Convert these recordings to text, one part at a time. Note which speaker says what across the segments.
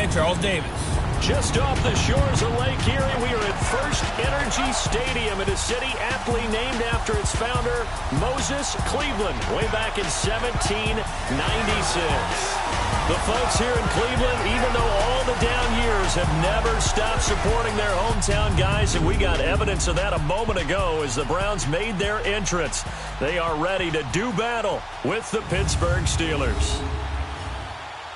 Speaker 1: play, Charles Davis.
Speaker 2: Just off the shores of Lake Erie, we are at First Energy Stadium in a city aptly named after its founder, Moses Cleveland, way back in 1796. The folks here in Cleveland, even though all the down years, have never stopped supporting their hometown guys, and we got evidence of that a moment ago as the Browns made their entrance. They are ready to do battle with the Pittsburgh Steelers.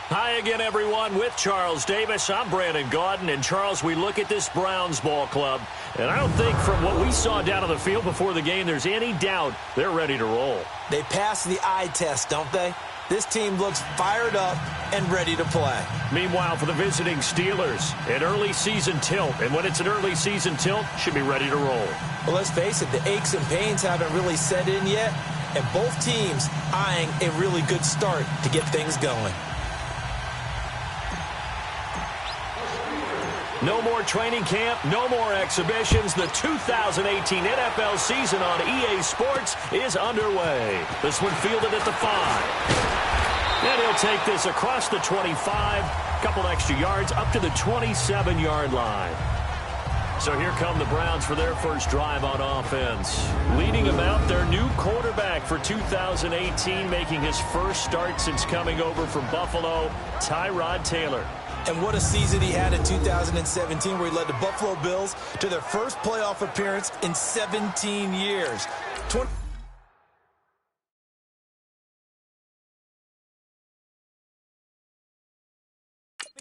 Speaker 2: Hi again, everyone, with Charles Davis. I'm Brandon Gaudin. And, Charles, we look at this Browns ball club, and I don't think from what we saw down on the field before the game there's any doubt they're ready to roll.
Speaker 3: They pass the eye test, don't they? This team looks fired up and ready to play.
Speaker 2: Meanwhile, for the visiting Steelers, an early season tilt. And when it's an early season tilt, should be ready to roll.
Speaker 3: Well, let's face it, the aches and pains haven't really set in yet, and both teams eyeing a really good start to get things going.
Speaker 2: No more training camp, no more exhibitions. The 2018 NFL season on EA Sports is underway. This one fielded at the 5. And he'll take this across the 25, couple extra yards up to the 27-yard line. So here come the Browns for their first drive on offense. Leading them out, their new quarterback for 2018, making his first start since coming over from Buffalo, Tyrod Taylor.
Speaker 3: And what a season he had in 2017, where he led the Buffalo Bills to their first playoff appearance in 17 years.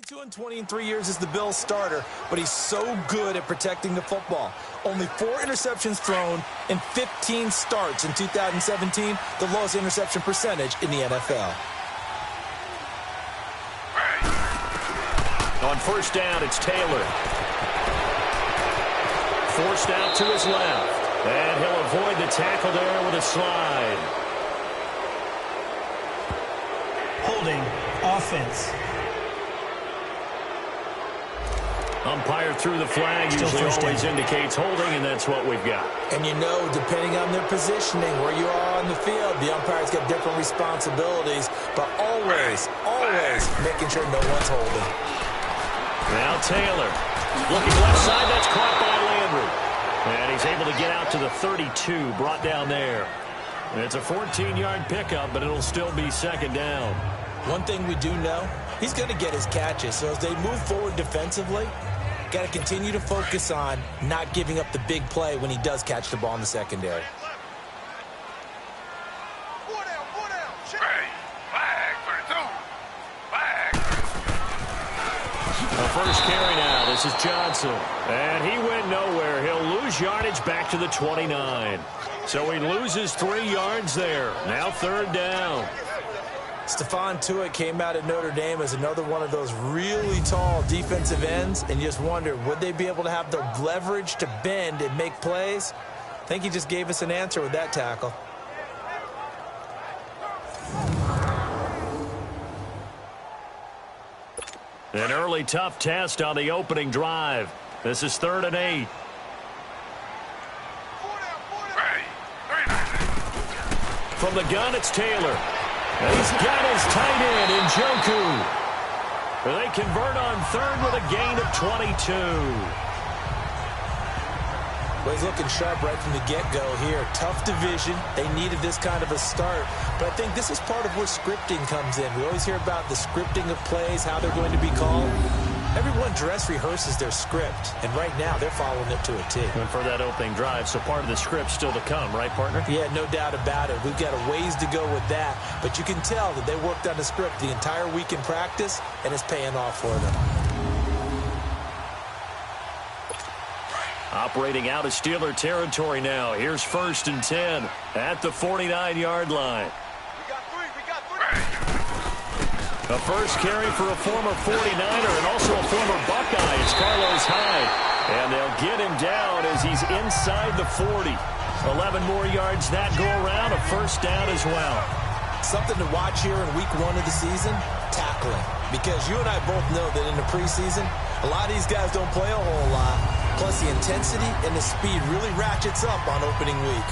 Speaker 3: 22 and 20 in 3 years as the Bills starter, but he's so good at protecting the football. Only 4 interceptions thrown in 15 starts in 2017, the lowest interception percentage in the NFL.
Speaker 2: On first down, it's Taylor. Forced out to his left. And he'll avoid the tackle there with a slide.
Speaker 1: Holding offense.
Speaker 2: Umpire threw the flag. Usually always indicates holding, and that's what we've got.
Speaker 3: And you know, depending on their positioning, where you are on the field, the umpire's got different responsibilities, but always making sure no one's holding.
Speaker 2: Now Taylor, looking left side, that's caught by Landry. And he's able to get out to the 32, brought down there. And it's a 14-yard pickup, but it'll still be second down.
Speaker 3: One thing we do know, he's going to get his catches. So as they move forward defensively, got to continue to focus on not giving up the big play when he does catch the ball in the secondary.
Speaker 2: First carry now. This is Johnson. And he went nowhere. He'll lose yardage back to the 29. So he loses 3 yards there. Now third down.
Speaker 3: Stephon Tuitt came out at Notre Dame as another one of those really tall defensive ends, and you just wonder, would they be able to have the leverage to bend and make plays? I think he just gave us an answer with that tackle.
Speaker 2: An early tough test on the opening drive. This is 3rd and 8. From the gun, it's Taylor. And he's got his tight end in Njoku. They convert on 3rd with a gain of 22.
Speaker 3: Well, he's looking sharp right from the get-go here. Tough division. They needed this kind of a start. But I think this is part of where scripting comes in. We always hear about the scripting of plays, how they're going to be called. Everyone dress rehearses their script, and right now they're following it to a T.
Speaker 2: And for that opening drive, so part of the script still to come, right, partner?
Speaker 3: Yeah, no doubt about it. We've got a ways to go with that, but you can tell that they worked on the script the entire week in practice, and it's paying off for them.
Speaker 2: Operating out of Steeler territory now. Here's 1st and 10 at the 49-yard line.
Speaker 4: We got three.
Speaker 2: A first carry for a former 49er and also a former Buckeye. It's Carlos Hyde. And they'll get him down as he's inside the 40. 11 more yards that go around. A first down as well.
Speaker 3: Something to watch here in week 1 of the season, tackling. Because you and I both know that in the preseason, a lot of these guys don't play a whole lot. Plus, the intensity and the speed really ratchets up on opening week.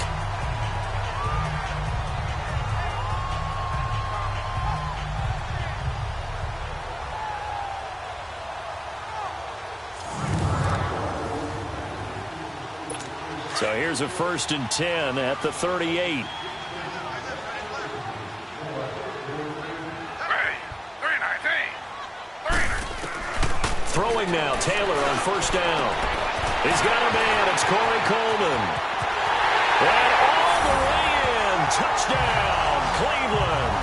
Speaker 2: So here's a 1st and 10 at the 38. Throwing now, Taylor on 1st down. He's got a man. It's Corey Coleman. And all the way in. Touchdown, Cleveland.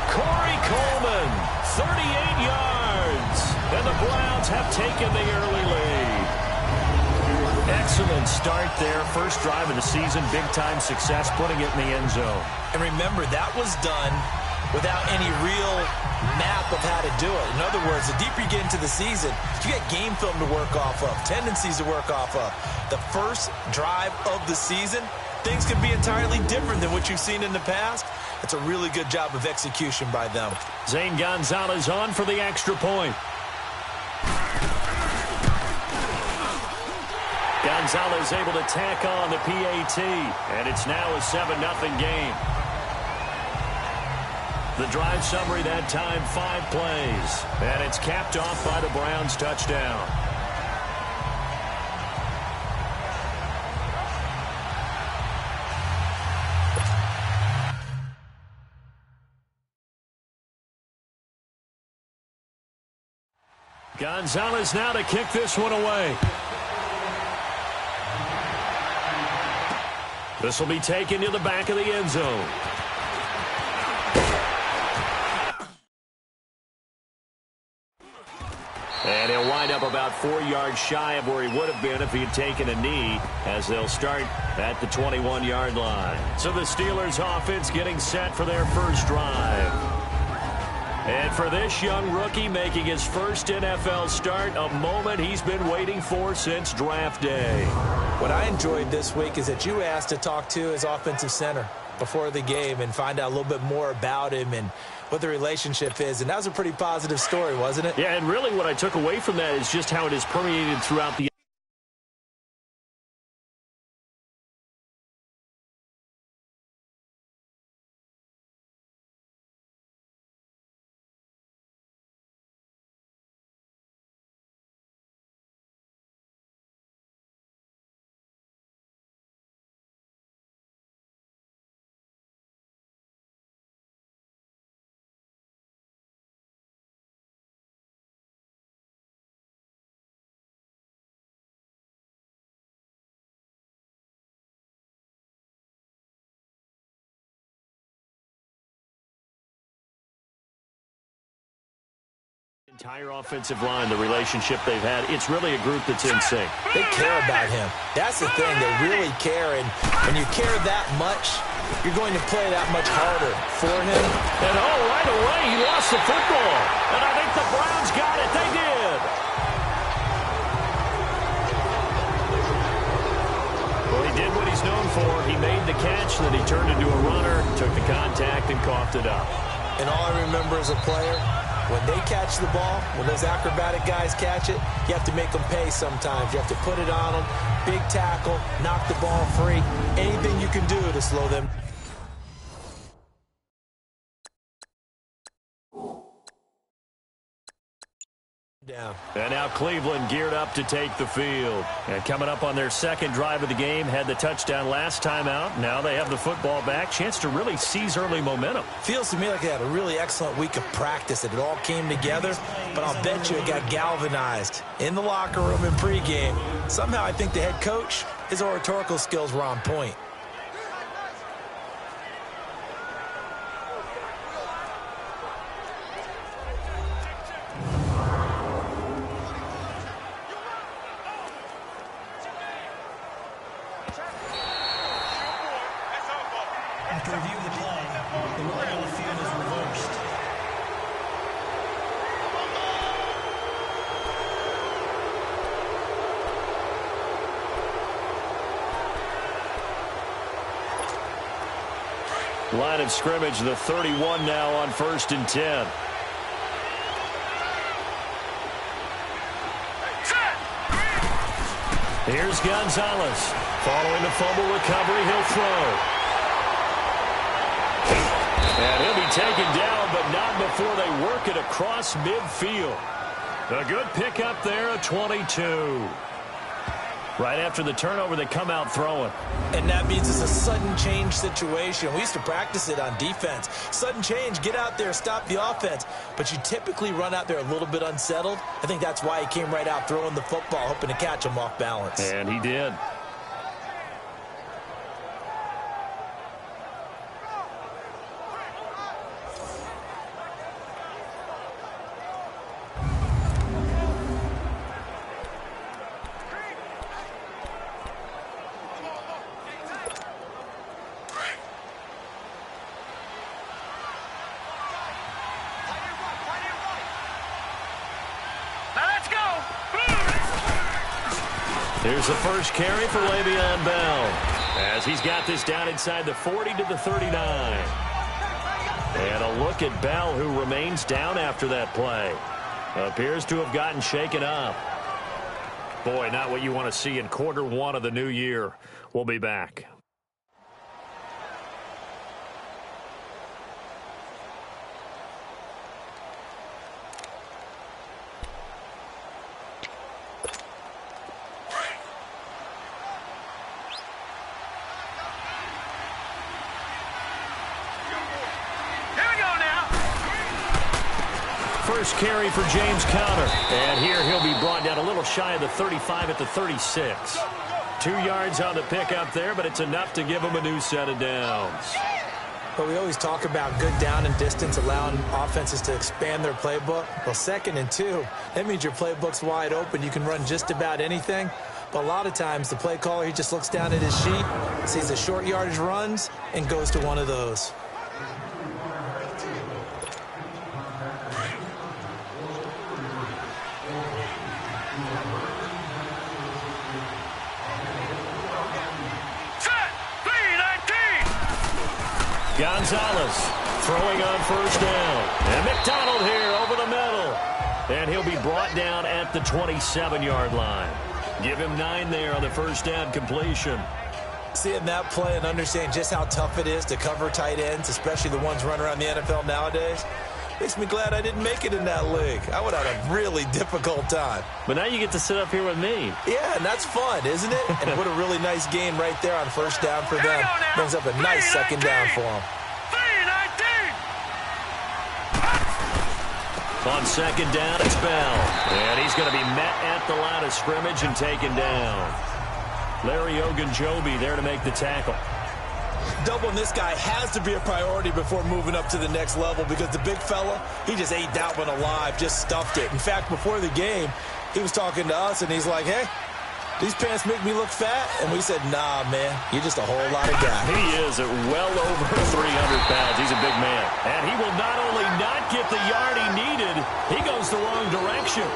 Speaker 2: Corey Coleman, 38 yards. And the Browns have taken the early lead. Excellent start there. First drive of the season. Big-time success, putting it in the end zone.
Speaker 3: And remember, that was done without any real map of how to do it. In other words, the deeper you get into the season, you get game film to work off of, tendencies to work off of. The first drive of the season, things can be entirely different than what you've seen in the past. It's a really good job of execution by them.
Speaker 2: Zane Gonzalez on for the extra point. Gonzalez able to tack on the PAT, and it's now a 7-0 game. The drive summary that time, 5 plays. And it's capped off by the Browns' touchdown. Gonzalez now to kick this one away. This will be taken to the back of the end zone. And he'll wind up about 4 yards shy of where he would have been if he had taken a knee, as they'll start at the 21-yard line. So the Steelers offense getting set for their first drive. And for this young rookie making his first NFL start, a moment he's been waiting for since draft day.
Speaker 3: What I enjoyed this week is that you asked to talk to his offensive center before the game and find out a little bit more about him and what the relationship is. And that was a pretty positive story, wasn't it?
Speaker 2: Yeah, and really what I took away from that is just how it is permeated throughout the entire offensive line, the relationship they've had, it's really a group that's in sync.
Speaker 3: They care about him. That's the thing. They really care. And when you care that much, you're going to play that much harder for him.
Speaker 2: And right away, he lost the football. And I think the Browns got it. They did. Well, he did what he's known for. He made the catch, then he turned into a runner, took the contact, and coughed it up.
Speaker 3: And all I remember as a player, when they catch the ball, when those acrobatic guys catch it, you have to make them pay sometimes. You have to put it on them, big tackle, knock the ball free, anything you can do to slow them down.
Speaker 2: And now Cleveland geared up to take the field. And coming up on their second drive of the game, had the touchdown last time out. Now they have the football back. Chance to really seize early momentum.
Speaker 3: Feels to me like they had a really excellent week of practice. It all came together, but I'll bet you it got galvanized in the locker room in pregame. Somehow I think the head coach, his oratorical skills were on point.
Speaker 1: After review of the play, the ruling on the field is reversed.
Speaker 2: Line of scrimmage, the 31 now on 1st and 10. Here's Gonzalez. Following the fumble recovery, he'll throw. And he'll be taken down, but not before they work it across midfield. A good pickup there, a 22. Right after the turnover, they come out throwing.
Speaker 3: And that means it's a sudden change situation. We used to practice it on defense. Sudden change, get out there, stop the offense. But you typically run out there a little bit unsettled. I think that's why he came right out throwing the football, hoping to catch him off balance.
Speaker 2: And he did. Here's the first carry for Le'Veon Bell, as he's got this down inside the 40 to the 39. And a look at Bell, who remains down after that play. Appears to have gotten shaken up. Boy, not what you want to see in quarter one of the new year. We'll be back. First carry for James Conner. And here he'll be brought down a little shy of the 35 at the 36. 2 yards on the pickup there, but it's enough to give him a new set of downs.
Speaker 3: But we always talk about good down and distance, allowing offenses to expand their playbook. Well, 2nd and 2, that means your playbook's wide open. You can run just about anything. But a lot of times, the play caller, he just looks down at his sheet, sees the short yardage runs, and goes to one of those.
Speaker 2: Gonzalez throwing on first down. And McDonald here over the middle. And he'll be brought down at the 27-yard line. Give him 9 there on the first down completion.
Speaker 3: Seeing that play and understanding just how tough it is to cover tight ends, especially the ones running around the NFL nowadays, makes me glad I didn't make it in that league. I would have had a really difficult time.
Speaker 2: But now you get to sit up here with me.
Speaker 3: Yeah, and that's fun, isn't it? And what a really nice gain right there on first down for them. Brings up a nice second down for them.
Speaker 2: On second down, it's Bell. And he's going to be met at the line of scrimmage and taken down. Larry Ogunjobi there to make the tackle.
Speaker 3: Doubling this guy has to be a priority before moving up to the next level, because the big fella, he just ate that one alive, just stuffed it. In fact, before the game, he was talking to us, and he's like, hey, these pants make me look fat. And we said, nah, man, you're just a whole lot of guy.
Speaker 2: He is at well over 300 pounds. He's a big man. And he will not only not get the yard he needed, he goes the wrong direction.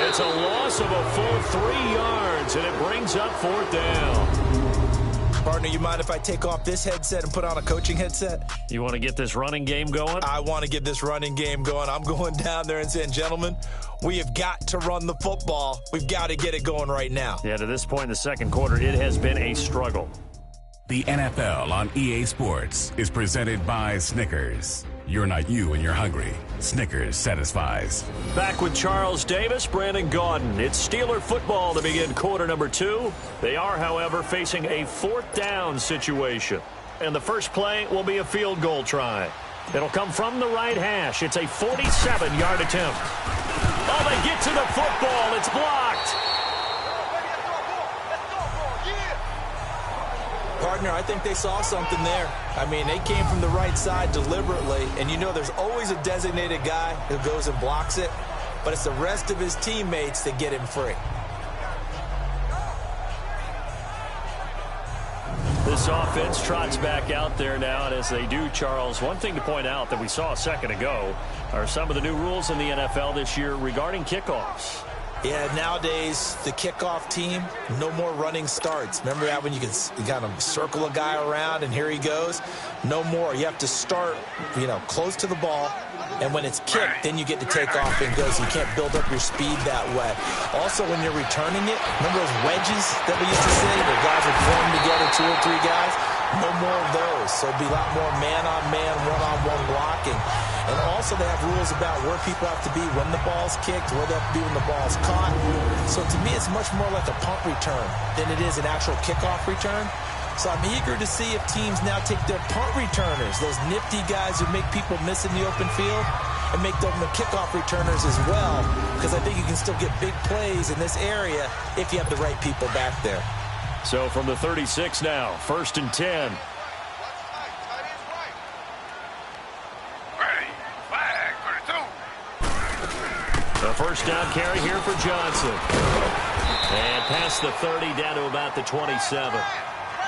Speaker 2: It's a loss of a full 3 yards, and it brings up 4th down.
Speaker 3: Partner, you mind if I take off this headset and put on a coaching headset?
Speaker 2: You want to get this running game going?
Speaker 3: I want to get this running game going. I'm going down there and saying, gentlemen, we have got to run the football. We've got to get it going right now.
Speaker 2: Yeah, to this point in the second quarter, it has been a struggle.
Speaker 5: The NFL on EA Sports is presented by Snickers. You're not you when you're hungry. Snickers satisfies.
Speaker 2: Back with Charles Davis, Brandon Gaudin. It's Steeler football to begin quarter number 2. They are, however, facing a 4th down situation. And the first play will be a field goal try. It'll come from the right hash. It's a 47-yard attempt. Oh, they get to the football. It's blocked.
Speaker 3: Partner, I think they saw something there. I mean, they came from the right side deliberately, and you know there's always a designated guy who goes and blocks it, but it's the rest of his teammates that get him free.
Speaker 2: This offense trots back out there now, and as they do, Charles, one thing to point out that we saw a second ago are some of the new rules in the NFL this year regarding kickoffs.
Speaker 3: Yeah, nowadays, the kickoff team, no more running starts. Remember that when you kind of circle a guy around and here he goes? No more. You have to start, close to the ball. And when it's kicked, then you get to take off and go. So you can't build up your speed that way. Also, when you're returning it, remember those wedges that we used to say where guys would form together, 2 or 3 guys? No more of those. So it'll be a lot more man-on-man, one-on-one blocking. And also they have rules about where people have to be when the ball's kicked, where they have to be when the ball's caught. So to me, it's much more like a punt return than it is an actual kickoff return. So I'm eager to see if teams now take their punt returners, those nifty guys who make people miss in the open field, and make them the kickoff returners as well, because I think you can still get big plays in this area if you have the right people back there.
Speaker 2: So from the 36 now, 1st and 10. A first down carry here for Johnson. And past the 30 down to about the 27.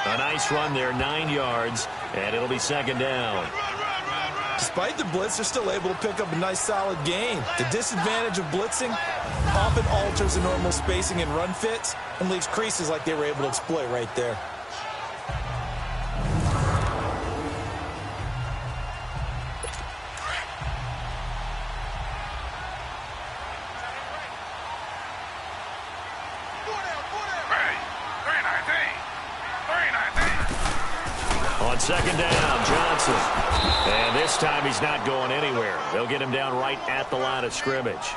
Speaker 2: A nice run there, 9 yards, and it'll be 2nd down.
Speaker 3: Despite the blitz, they're still able to pick up a nice, solid gain. The disadvantage of blitzing often alters the normal spacing and run fits and leaves creases like they were able to exploit right there.
Speaker 2: On 2nd down, Johnson. And this time he's not going anywhere. They'll get him down right at the line of scrimmage.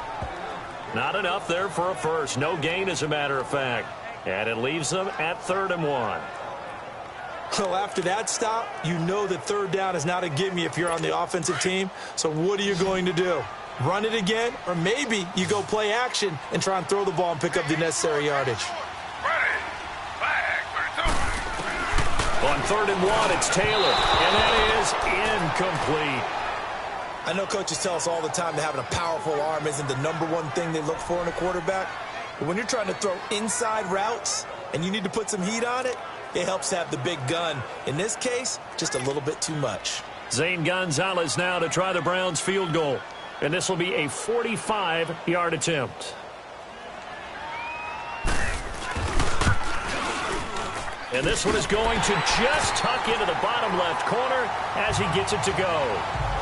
Speaker 2: Not enough there for a first. No gain, as a matter of fact. And it leaves them at 3rd and 1.
Speaker 3: Well, after that stop, you know that 3rd down is not a gimme if you're on the offensive team. So what are you going to do? Run it again? Or maybe you go play action and try and throw the ball and pick up the necessary yardage.
Speaker 2: On 3rd and 1, it's Taylor, and that is incomplete.
Speaker 3: I know coaches tell us all the time that having a powerful arm isn't the #1 thing they look for in a quarterback. But when you're trying to throw inside routes and you need to put some heat on it, it helps to have the big gun. In this case, just a little bit too much.
Speaker 2: Zane Gonzalez now to try the Browns field goal. And this will be a 45-yard attempt. And this one is going to just tuck into the bottom left corner as he gets it to go.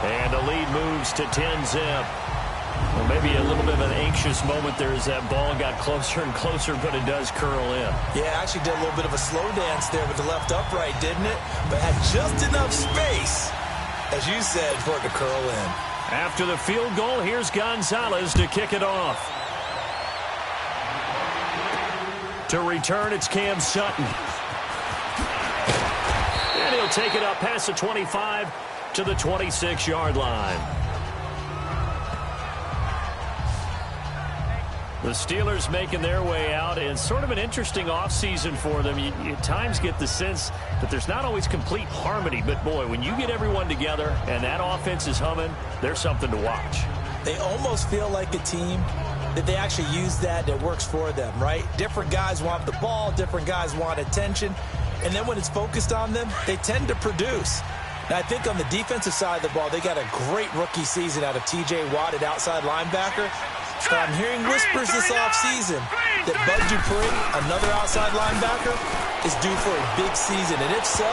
Speaker 2: And the lead moves to 10-zip. Well, maybe a little bit of an anxious moment there as that ball got closer and closer, but it does curl in.
Speaker 3: Yeah, actually did a little bit of a slow dance there with the left upright, didn't it? But had just enough space, as you said, for it to curl in.
Speaker 2: After the field goal, here's Gonzalez to kick it off. To return, it's Cam Sutton. And he'll take it up past the 25 to the 26-yard line. The Steelers making their way out. It's sort of an interesting offseason for them. You at times get the sense that there's not always complete harmony. But, boy, when you get everyone together and that offense is humming, there's something to watch.
Speaker 3: They almost feel like a team that they actually use that works for them, right? Different guys want the ball. Different guys want attention. And then when it's focused on them, they tend to produce. Now, I think on the defensive side of the ball, they got a great rookie season out of T.J. Watt at outside linebacker. But I'm hearing whispers this offseason that Bud Dupree, another outside linebacker, is due for a big season. And if so,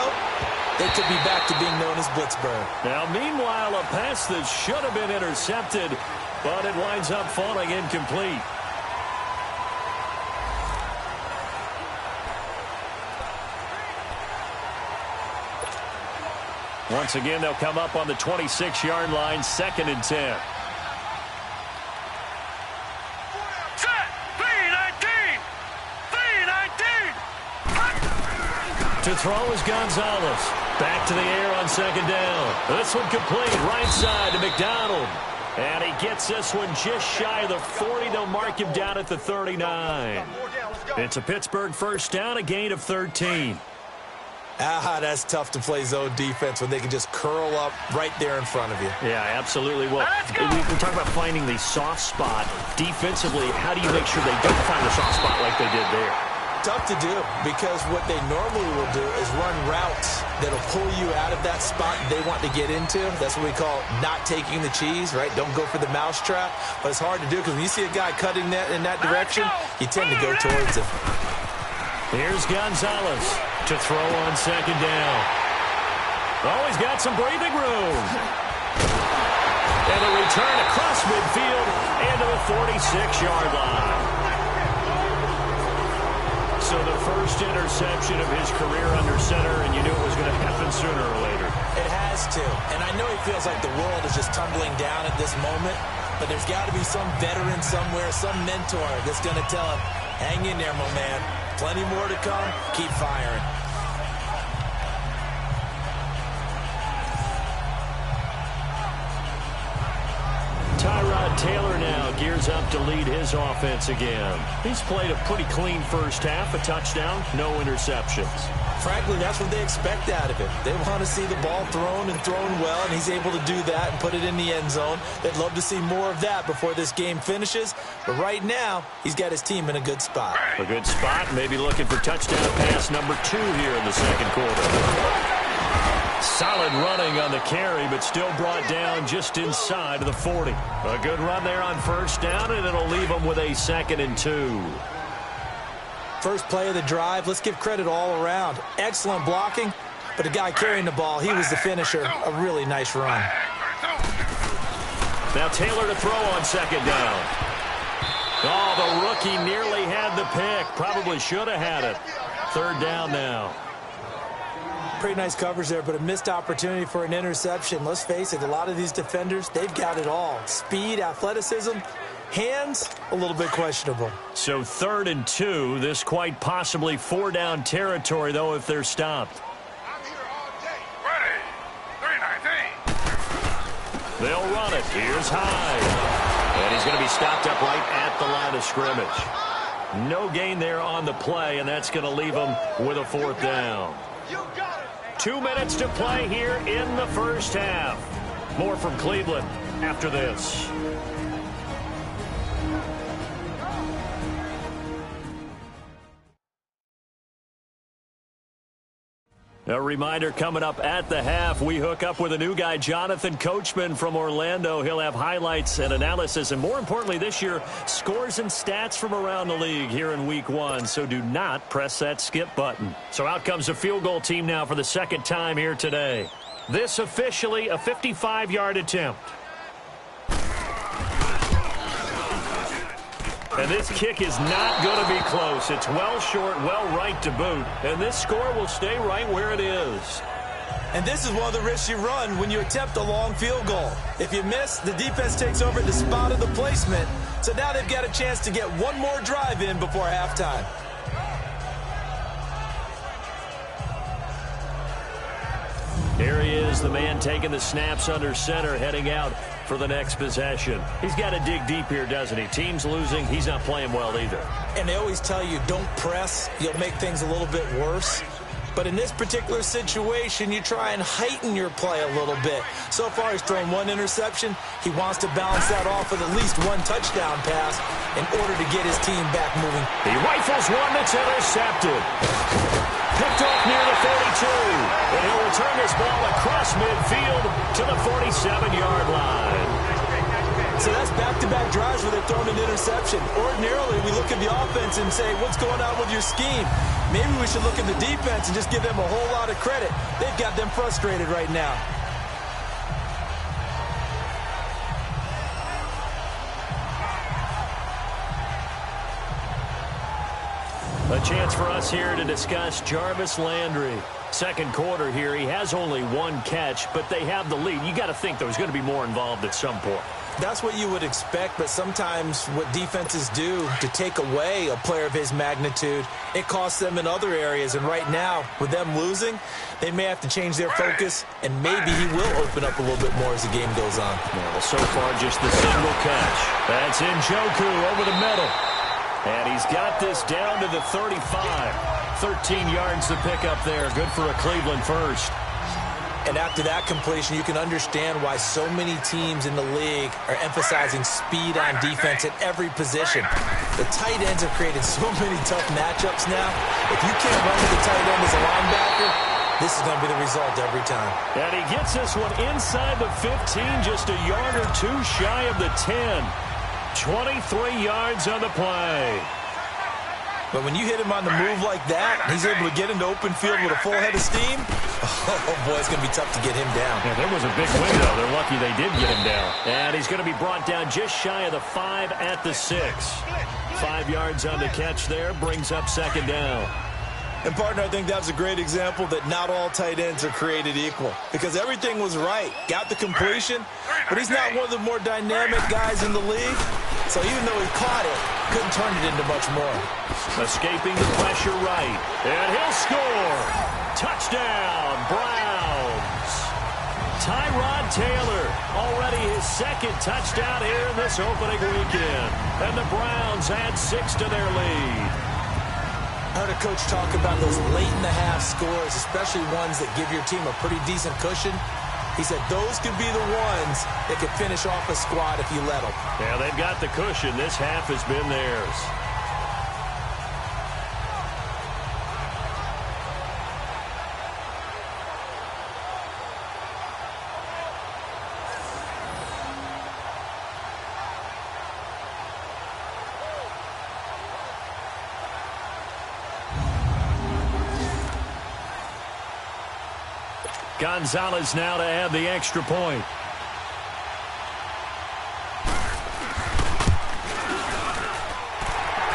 Speaker 3: they could be back to being known as Blitzburg.
Speaker 2: Now, meanwhile, a pass that should have been intercepted, but it winds up falling incomplete. Once again, they'll come up on the 26-yard line, 2nd and 10. To throw is Gonzalez. Back to the air on 2nd down. This one complete, right side to McDonald. And he gets this one just shy of the 40. They'll mark him down at the 39. It's a Pittsburgh first down, a gain of 13.
Speaker 3: That's tough to play zone defense when they can just curl up right there in front of you.
Speaker 2: Yeah, absolutely. Well, we talk about finding the soft spot. Defensively, how do you make sure they don't find the soft spot like they did there?
Speaker 3: Tough to do, because what they normally will do is run routes that'll pull you out of that spot they want to get into. That's what we call not taking the cheese, right? Don't go for the mousetrap. But it's hard to do because when you see a guy cutting that in that direction, you tend to go towards him.
Speaker 2: Here's Gonzalez to throw on 2nd down. Oh, he's got some breathing room. And a return across midfield into the 46-yard line. So the first interception of his career under center, and you knew it was going to happen sooner or later.
Speaker 3: It has to. And I know he feels like the world is just tumbling down at this moment, but there's got to be some veteran somewhere, some mentor that's going to tell him, hang in there, my man. Plenty more to come. Keep firing.
Speaker 2: Tyrod Taylor now gears up to lead his offense again. He's played a pretty clean first half, a touchdown, no interceptions.
Speaker 3: Frankly, that's what they expect out of him. They want to see the ball thrown and thrown well, and he's able to do that and put it in the end zone. They'd love to see more of that before this game finishes. But right now, he's got his team in a good spot.
Speaker 2: A good spot, maybe looking for touchdown pass number 2 here in the second quarter. Solid running on the carry, but still brought down just inside of the 40. A good run there on first down, and it'll leave them with a 2nd and 2.
Speaker 3: First play of the drive, let's give credit all around. Excellent blocking, but the guy carrying the ball, he was the finisher. A really nice run.
Speaker 2: Now Taylor to throw on 2nd down. Oh, the rookie nearly had the pick. Probably should have had it. 3rd down now.
Speaker 3: Pretty nice coverage there, but a missed opportunity for an interception. Let's face it, a lot of these defenders, they've got it all. Speed, athleticism, hands, a little bit questionable.
Speaker 2: So 3rd and 2, this quite possibly 4-down territory, though, if they're stopped.
Speaker 4: I'm here all day. Ready. 319.
Speaker 2: They'll run it. Here's Hyde. And he's going to be stopped up right at the line of scrimmage. No gain there on the play, and that's going to leave them with a 4th down.
Speaker 4: You got it.
Speaker 2: 2 minutes to play here in the first half. More from Cleveland after this. A reminder coming up at the half, we hook up with a new guy, Jonathan Coachman from Orlando. He'll have highlights and analysis, and more importantly this year, scores and stats from around the league here in week 1. So do not press that skip button. So out comes the field goal team now for the 2nd time here today. This officially a 55-yard attempt. And this kick is not going to be close. It's well short, well right to boot. And this score will stay right where it is.
Speaker 3: And this is one of the risks you run when you attempt a long field goal. If you miss, the defense takes over at the spot of the placement. So now they've got a chance to get one more drive in before halftime.
Speaker 2: Here he is, the man taking the snaps under center, heading out for the next possession. He's got to dig deep here, doesn't he? Team's losing. He's not playing well either.
Speaker 3: And they always tell you, don't press. You'll make things a little bit worse. But in this particular situation, you try and heighten your play a little bit. So far, he's thrown 1 interception. He wants to balance that off with at least 1 touchdown pass in order to get his team back moving.
Speaker 2: He rifles one that's intercepted. Picked off near the 42. And he'll return this ball across midfield to the 47-yard line.
Speaker 3: So that's back-to-back drives where they're throwing an interception. Ordinarily, we look at the offense and say, what's going on with your scheme? Maybe we should look at the defense and just give them a whole lot of credit. They've got them frustrated right now.
Speaker 2: A chance for us here to discuss Jarvis Landry. Second quarter here, he has only 1 catch, but they have the lead. You got to think there's going to be more involved at some point.
Speaker 3: That's what you would expect, but sometimes what defenses do to take away a player of his magnitude, it costs them in other areas. And right now, with them losing, they may have to change their focus, and maybe he will open up a little bit more as the game goes on.
Speaker 2: Well, so far, just the single catch. That's Njoku over the middle. And he's got this down to the 35. 13 yards to pick up there. Good for a Cleveland first.
Speaker 3: And after that completion, you can understand why so many teams in the league are emphasizing speed on defense at every position. The tight ends have created so many tough matchups now. If you can't run to the tight end as a linebacker, this is going to be the result every time.
Speaker 2: And he gets this one inside the 15, just a yard or 2 shy of the 10. 23 yards on the play.
Speaker 3: But when you hit him on the move like that, he's able to get into open field with a full head of steam, Oh, boy, it's going to be tough to get him down.
Speaker 2: Yeah, there was a big window. They're lucky they did get him down. And he's going to be brought down just shy of the 5 at the 6. 5 yards on the catch there, brings up second down.
Speaker 3: And, partner, I think that was a great example that not all tight ends are created equal. Because everything was right. Got the completion, but he's not one of the more dynamic guys in the league. So even though he caught it, couldn't turn it into much more.
Speaker 2: Escaping the pressure right. And he'll score. Touchdown, Browns. Tyrod Taylor, already his second touchdown here in this opening weekend. And the Browns add 6 to their lead.
Speaker 3: I heard a coach talk about those late-in-the-half scores, especially ones that give your team a pretty decent cushion. He said those could be the ones that could finish off a squad if you let them.
Speaker 2: Yeah, they've got the cushion. This half has been theirs. Gonzalez now to add the extra point.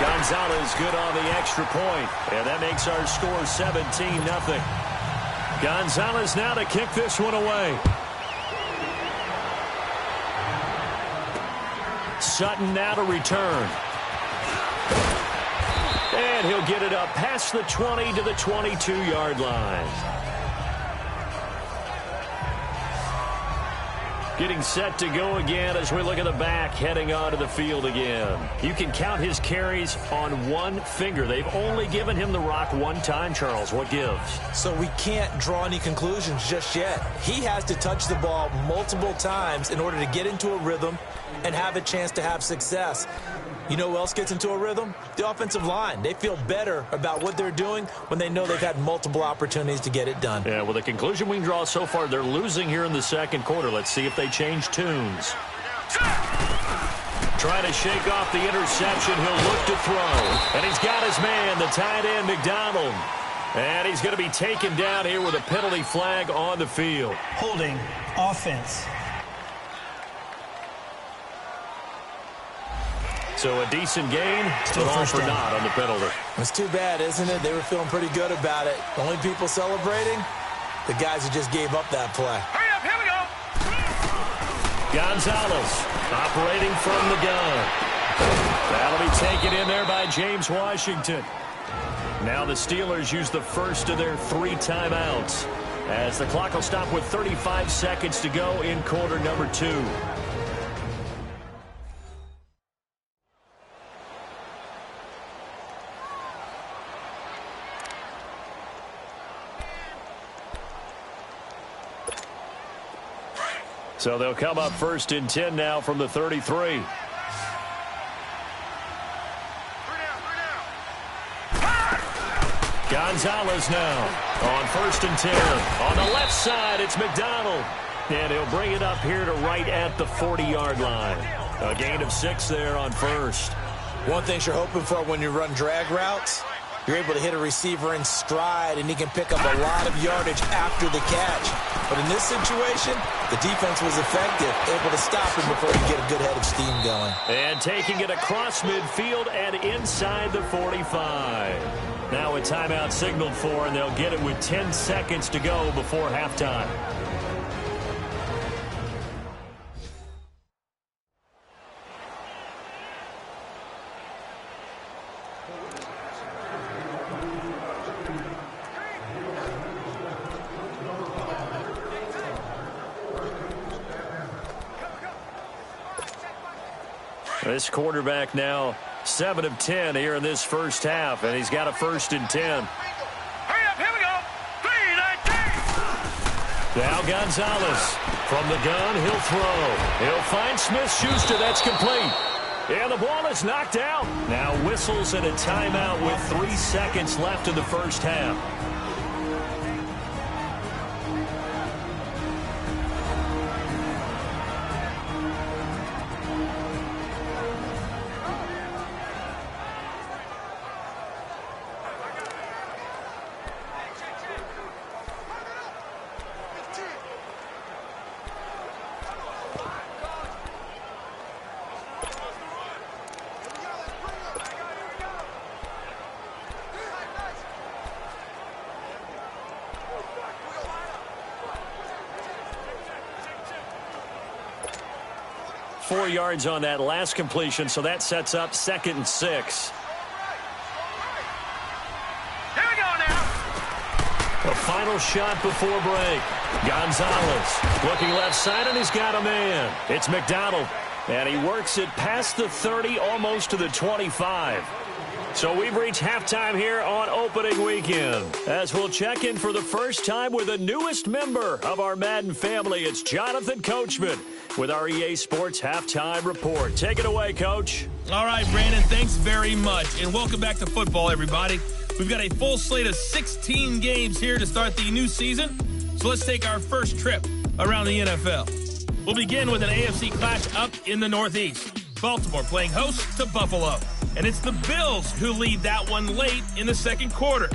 Speaker 2: Gonzalez good on the extra point, and that makes our score 17-0. Gonzalez now to kick this one away. Sutton now to return. And he'll get it up past the 20 to the 22-yard line. Getting set to go again as we look at the back, heading onto the field again. You can count his carries on one finger. They've only given him the rock one time, Charles. What gives?
Speaker 3: So we can't draw any conclusions just yet. He has to touch the ball multiple times in order to get into a rhythm and have a chance to have success. You know who else gets into a rhythm? The offensive line. They feel better about what they're doing when they know they've had multiple opportunities to get it done.
Speaker 2: Yeah, well, the conclusion we can draw so far, they're losing here in the second quarter. Let's see if they change tunes. Trying to shake off the interception. He'll look to throw. And he's got his man, the tight end, McDonald. And he's going to be taken down here with a penalty flag on the field.
Speaker 1: Holding offense.
Speaker 2: So a decent gain,
Speaker 1: Still
Speaker 2: but all
Speaker 1: first
Speaker 2: for
Speaker 1: down.
Speaker 2: naught on the penalty.
Speaker 3: It's too bad, isn't it? They were feeling pretty good about it. The only people celebrating? The guys who just gave up that play.
Speaker 4: Hurry up, here we go.
Speaker 2: Gonzalez operating from the gun. That'll be taken in there by James Washington. Now the Steelers use the first of their 3 timeouts as the clock will stop with 35 seconds to go in quarter number 2. So they'll come up first and 10 now from the 33. Gonzalez now on first and 10. On the left side, it's McDonald. And he'll bring it up here to right at the 40-yard line. A gain of 6 there on first.
Speaker 3: One thing you're hoping for when you run drag routes, you're able to hit a receiver in stride, and he can pick up a lot of yardage after the catch. But in this situation, the defense was effective, able to stop him before he get a good head of steam going.
Speaker 2: And taking it across midfield and inside the 45. Now a timeout signaled for, and they'll get it with 10 seconds to go before halftime. This quarterback now 7 of 10 here in this first half, and he's got a first and 10.
Speaker 4: Hurry up, here we go. 3-19.
Speaker 2: Now Gonzalez from the gun, he'll throw. He'll find Smith-Schuster, that's complete. And the ball is knocked out. Now whistles and a timeout with 3 seconds left in the first half. 4 yards on that last completion, so that sets up 2nd and 6.
Speaker 4: Here we go now.
Speaker 2: The final shot before break. Gonzalez looking left side, and he's got a man. It's McDonald, and he works it past the 30, almost to the 25. So we've reached halftime here on opening weekend, as we'll check in for the first time with the newest member of our Madden family. It's Jonathan Coachman with our EA Sports Halftime Report. Take it away, Coach.
Speaker 6: All right, Brandon, thanks very much, and welcome back to football, everybody. We've got a full slate of 16 games here to start the new season, so let's take our first trip around the NFL. We'll begin with an AFC clash up in the Northeast. Baltimore playing host to Buffalo. And it's the Bills who lead that one late in the second quarter.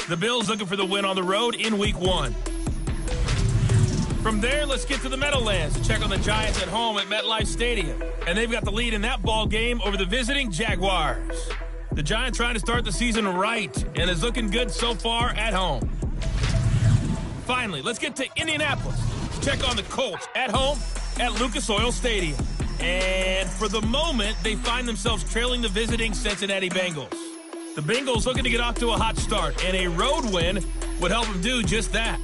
Speaker 6: The Bills looking for the win on the road in Week 1. From there, let's get to the Meadowlands to check on the Giants at home at MetLife Stadium. And they've got the lead in that ball game over the visiting Jaguars. The Giants trying to start the season right and is looking good so far at home. Finally, let's get to Indianapolis to check on the Colts at home at Lucas Oil Stadium. And for the moment, they find themselves trailing the visiting Cincinnati Bengals. The Bengals looking to get off to a hot start, and a road win would help them do just that.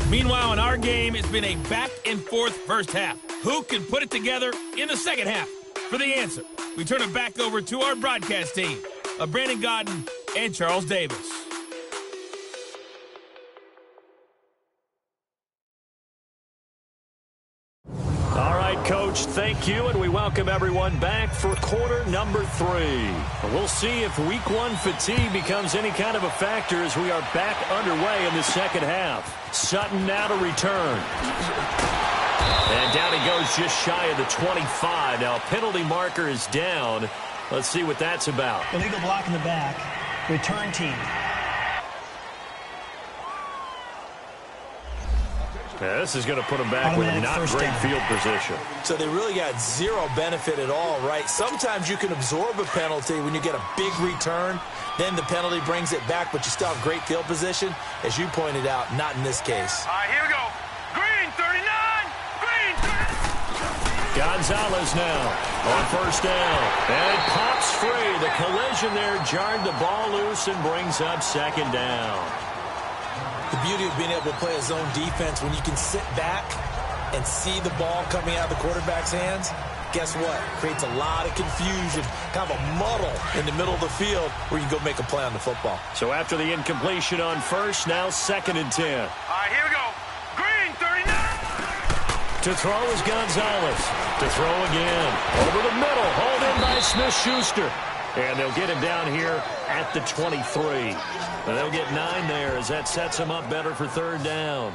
Speaker 6: Meanwhile, in our game, it's been a back-and-forth first half. Who can put it together in the second half? For the answer, we turn it back over to our broadcast team of Brandon Godden and Charles Davis.
Speaker 2: All right, Coach, thank you, and we welcome everyone back for quarter number 3. We'll see if Week 1 fatigue becomes any kind of a factor as we are back underway in the second half. Sutton now to return. And down he goes just shy of the 25. Now, penalty marker is down. Let's see what that's about.
Speaker 1: Illegal block in the back. Return team.
Speaker 2: Yeah, this is going to put them back with not great field position.
Speaker 3: So they really got zero benefit at all, right? Sometimes you can absorb a penalty when you get a big return. Then the penalty brings it back, but you still have great field position. As you pointed out, not in this case.
Speaker 4: All right, here we go. Green 39. Green 39.
Speaker 2: Gonzalez now on first down. And pops free. The collision there jarred the ball loose and brings up second down.
Speaker 3: The beauty of being able to play a zone defense when you can sit back and see the ball coming out of the quarterback's hands, guess what? Creates a lot of confusion, kind of a muddle in the middle of the field where you can go make a play on the football.
Speaker 2: So after the incompletion on first, now 2nd and 10.
Speaker 4: All right, here we go. Green 39.
Speaker 2: To throw is Gonzalez. To throw again. Over the middle. Hauled in by Smith-Schuster. And they'll get him down here at the 23. And they'll get 9 there as that sets them up better for third down.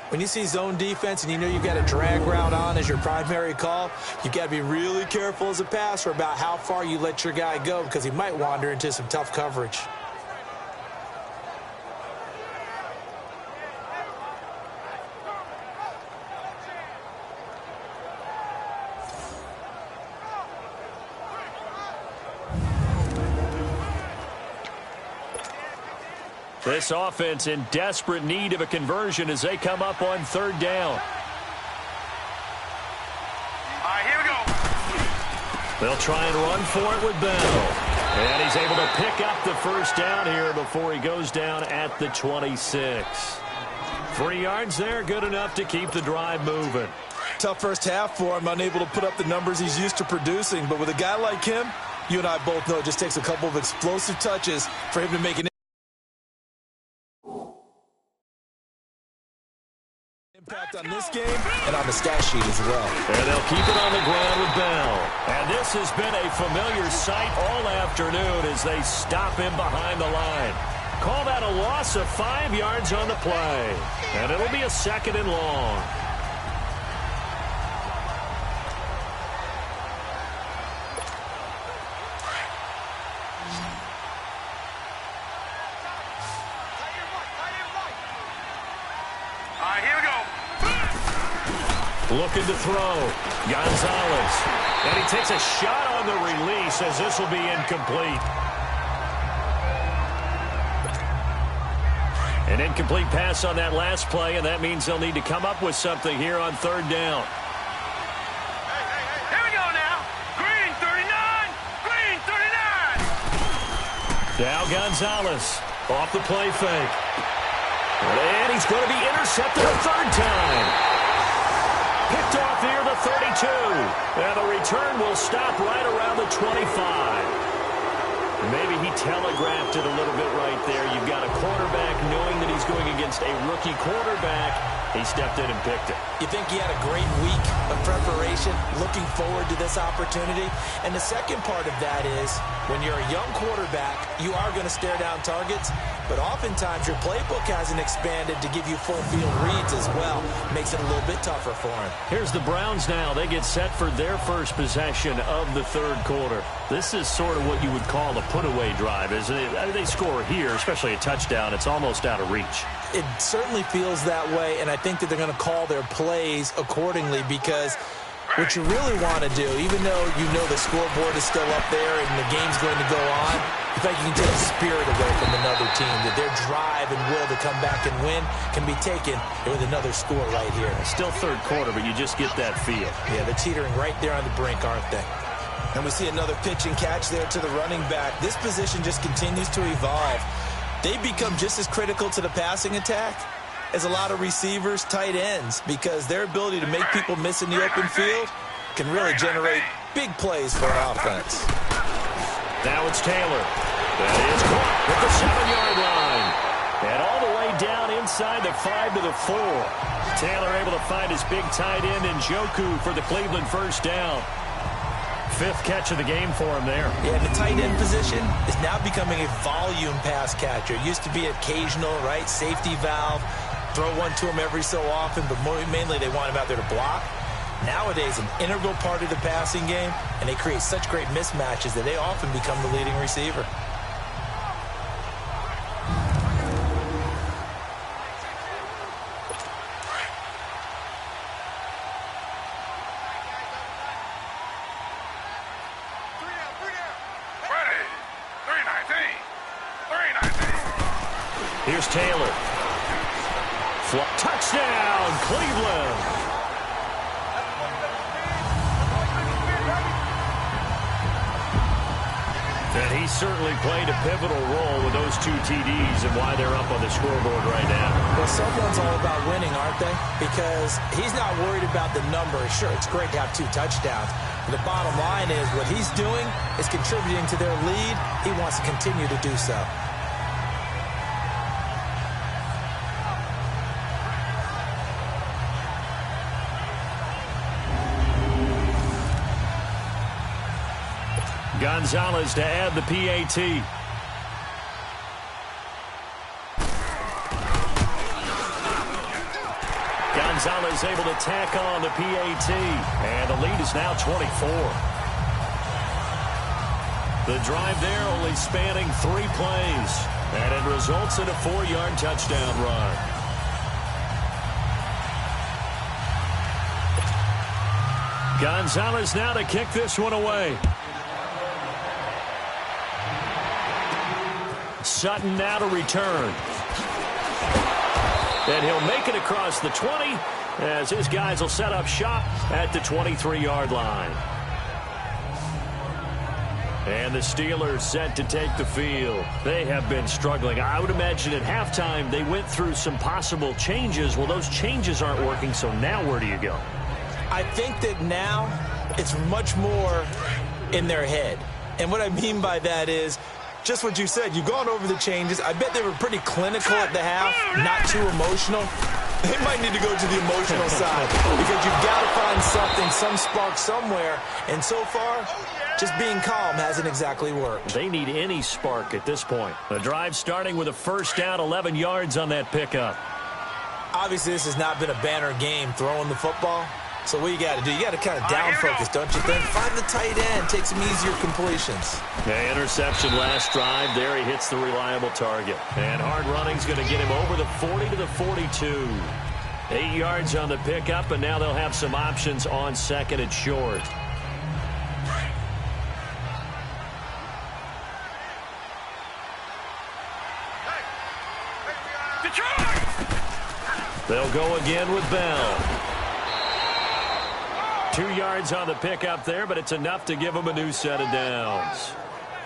Speaker 3: When you see zone defense and you know you've got a drag route on as your primary call, you've got to be really careful as a passer about how far you let your guy go because he might wander into some tough coverage.
Speaker 2: This offense in desperate need of a conversion as they come up on third down.
Speaker 4: All right, here we go.
Speaker 2: They'll try and run for it with Bell. And he's able to pick up the first down here before he goes down at the 26. 3 yards there, good enough to keep the drive moving.
Speaker 3: Tough first half for him, unable to put up the numbers he's used to producing. But with a guy like him, you and I both know it just takes a couple of explosive touches for him to make an impact on this game and on the stat sheet as well.
Speaker 2: And they'll keep it on the ground with Bell. And this has been a familiar sight all afternoon as they stop him behind the line. Call that a loss of 5 yards on the play. And it'll be a 2nd and long. Looking to throw. Gonzalez. And he takes a shot on the release as this will be incomplete. An incomplete pass on that last play, and that means they'll need to come up with something here on third down. Now Gonzalez off the play fake. And he's going to be intercepted a third time. Picked off near the 32. And the return will stop right around the 25. Maybe he telegraphed it a little bit right there. You've got a quarterback knowing that he's going against a rookie quarterback. He stepped in and picked it.
Speaker 3: You think he had a great week of preparation, looking forward to this opportunity? And the second part of that is, when you're a young quarterback, you are going to stare down targets, but oftentimes your playbook hasn't expanded to give you full field reads as well. Makes it a little bit tougher for him.
Speaker 2: Here's the Browns now. They get set for their first possession of the third quarter. This is sort of what you would call a put-away drive, isn't it? I mean, they score here, especially a touchdown. It's almost out of reach.
Speaker 3: It certainly feels that way, and I think that they're going to call their plays accordingly, because what you really want to do, even though you know the scoreboard is still up there and the game's going to go on, you think you can take the spirit away from another team, that their drive and will to come back and win can be taken with another score right here.
Speaker 2: Still third quarter, but you just get that feel.
Speaker 3: Yeah, they're teetering right there on the brink, aren't they? And we see another pitch and catch there to the running back. This position just continues to evolve. They become just as critical to the passing attack as a lot of receivers, tight ends, because their ability to make people miss in the open field can really generate big plays for an offense.
Speaker 2: Now it's Taylor. That is caught at the 7-yard line. And all the way down inside the 5 to the 4. Taylor able to find his big tight end in Njoku for the Cleveland first down. Fifth catch of the game for him there. Yeah, the tight end position is now becoming a volume pass catcher. It used to be occasional, right? Safety valve. Throw one to him every so often, but mainly they want him out there to block. Nowadays, an integral part of the passing game, and they create such great mismatches that they often become the leading receiver. Here's Taylor. Touchdown, Cleveland. And he certainly played a pivotal role with those 2 TDs and why they're up on the scoreboard right now.
Speaker 3: Well, someone's all about winning, aren't they? Because he's not worried about the number. Sure, it's great to have 2 touchdowns. But the bottom line is what he's doing is contributing to their lead. He wants to continue to do so.
Speaker 2: Gonzalez to add the PAT. Gonzalez able to tack on the PAT. And the lead is now 24. The drive there only spanning 3 plays. And it results in a 4-yard touchdown run. Gonzalez now to kick this one away. Sutton now to return. And he'll make it across the 20 as his guys will set up shop at the 23-yard line. And the Steelers set to take the field. They have been struggling. I would imagine at halftime they went through some possible changes. Well, those changes aren't working, so now where do you go?
Speaker 3: I think that now it's much more in their head. And what I mean by that is just what you said. You've gone over the changes. I bet they were pretty clinical at the half, not too emotional. They might need to go to the emotional side because you've got to find something, some spark somewhere. And so far, just being calm hasn't exactly worked.
Speaker 2: They need any spark at this point. The drive starting with a first down, 11 yards on that pickup.
Speaker 3: Obviously, this has not been a banner game throwing the football. So what you got to do, you got to kind of down focus, don't you think? Find the tight end, take some easier completions.
Speaker 2: The interception last drive. There he hits the reliable target. And hard running's going to get him over the 40 to the 42. 8 yards on the pickup, and now they'll have some options on second and short. They'll go again with Bell. 2 yards on the pickup there, but it's enough to give them a new set of downs.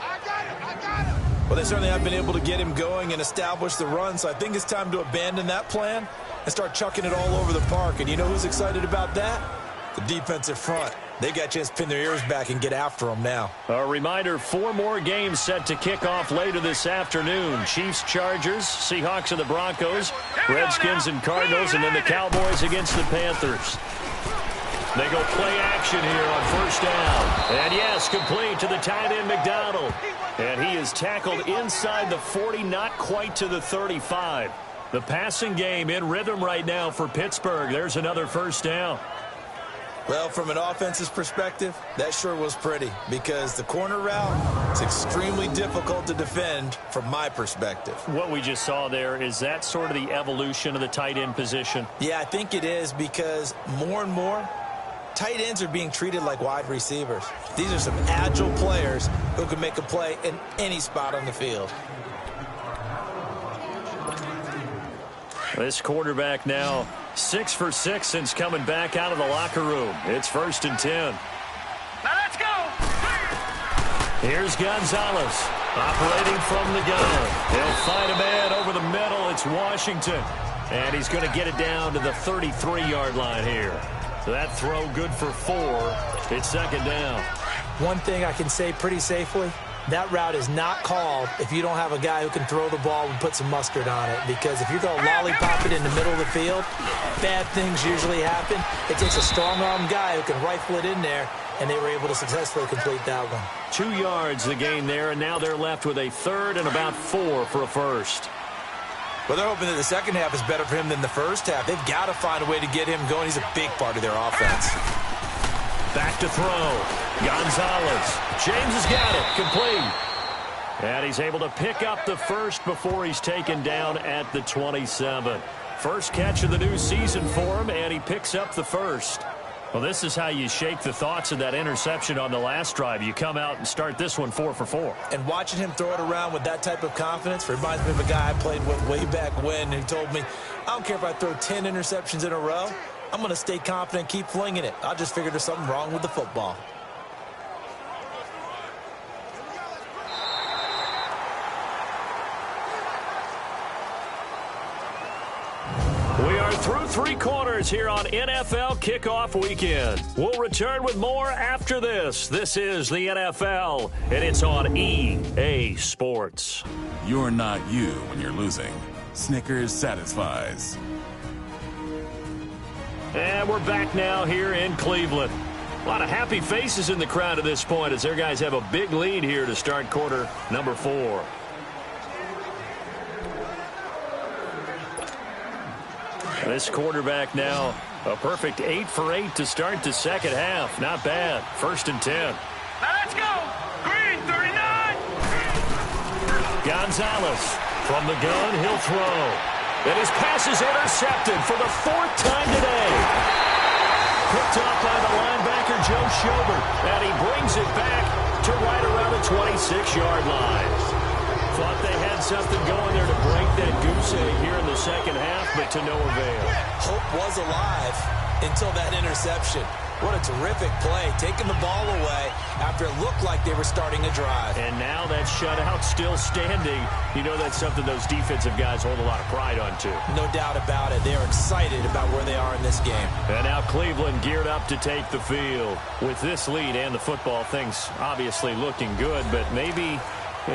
Speaker 4: I got it!
Speaker 3: Well, they certainly have been able to get him going and establish the run, so I think it's time to abandon that plan and start chucking it all over the park. And you know who's excited about that? The defensive front. They got a chance to pin their ears back and get after them now.
Speaker 2: A reminder, 4 more games set to kick off later this afternoon. Chiefs, Chargers, Seahawks and the Broncos, Redskins and Cardinals, and then the Cowboys against the Panthers. They go play action here on first down. And yes, complete to the tight end McDonald. And he is tackled inside the 40, not quite to the 35. The passing game in rhythm right now for Pittsburgh. There's another first down.
Speaker 3: Well, from an offense's perspective, that sure was pretty because the corner route is extremely difficult to defend from my perspective.
Speaker 2: What we just saw there, is that sort of the evolution of the tight end position?
Speaker 3: Yeah, I think it is because more and more, tight ends are being treated like wide receivers. These are some agile players who can make a play in any spot on the field.
Speaker 2: This quarterback now 6 for 6 since coming back out of the locker room. It's 1st and 10.
Speaker 4: Now let's go.
Speaker 2: Here's Gonzalez operating from the gun. He'll find a man over the middle. It's Washington. And he's going to get it down to the 33-yard line here. So that throw good for 4. It's 2nd down.
Speaker 3: One thing I can say pretty safely, that route is not called if you don't have a guy who can throw the ball and put some mustard on it. Because if you're going to lollipop it in the middle of the field, bad things usually happen. It takes a strong-arm guy who can rifle it in there, and they were able to successfully complete that one.
Speaker 2: 2 yards the gain there, and now they're left with a 3rd and about 4 for a first.
Speaker 3: Well, they're hoping that the second half is better for him than the first half. They've got to find a way to get him going. He's a big part of their offense.
Speaker 2: Back to throw. Gonzalez. James has got it. Complete. And he's able to pick up the first before he's taken down at the 27. First catch of the new season for him, and he picks up the first. Well, this is how you shake the thoughts of that interception on the last drive. You come out and start this one 4 for 4.
Speaker 3: And watching him throw it around with that type of confidence reminds me of a guy I played with way back when who told me, I don't care if I throw 10 interceptions in a row. I'm going to stay confident, keep flinging it. I just figured there's something wrong with the football.
Speaker 2: We are through 3 quarters here on NFL Kickoff Weekend. We'll return with more after this. This is the NFL, and it's on EA Sports.
Speaker 5: You're not you when you're losing. Snickers satisfies.
Speaker 2: And we're back now here in Cleveland. A lot of happy faces in the crowd at this point as their guys have a big lead here to start quarter number 4. This quarterback now a perfect 8 for 8 to start the second half. Not bad. 1st and 10.
Speaker 4: Now let's go. Green 39.
Speaker 2: Gonzalez from the gun. He'll throw. And his pass is intercepted for the 4th time today. Picked off by the linebacker, Joe Schobert. And he brings it back to right around the 26-yard line. Thought they had something going there to break that goose egg here in the second half, but to no avail.
Speaker 3: Hope was alive until that interception. What a terrific play, taking the ball away after it looked like they were starting a drive.
Speaker 2: And now that shutout still standing. You know that's something those defensive guys hold a lot of pride on, too.
Speaker 3: No doubt about it. They are excited about where they are in this game.
Speaker 2: And now Cleveland geared up to take the field. With this lead and the football, things obviously looking good, but maybe...